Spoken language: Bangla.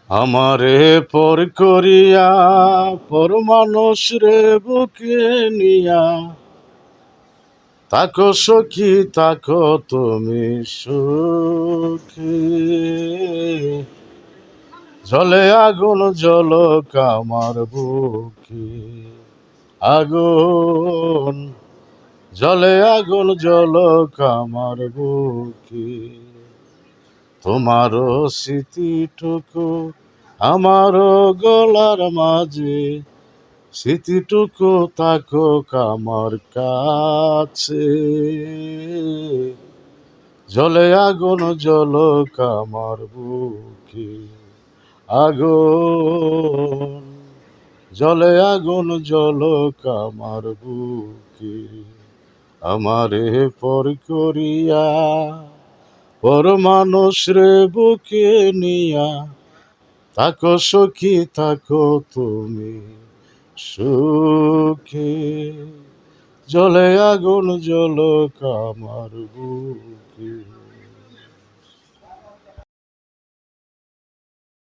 আমারে পর করিয়া পর মানুষ রে বুকে নিয়া তাকো সখী তাকো তুমি সুখী। জলে আগুন জলক আমার বুকে, আগুন জলে আগুন জলক আমার বুকে। তোমারও স্মৃতিটুকু আমারও গলার মাঝে, স্মৃতিটুকু থাকুক আমার কাছে। জলে আগুন জলক আমার বুকে, আগুন জলে আগুন জলক আমার বুকে। আমারে পর করিয়া পর মানুষ রে বুকে নিয়া থাকো সখী থাকো তুমি সুখে। জলে আগুন জলক আমার বুকে।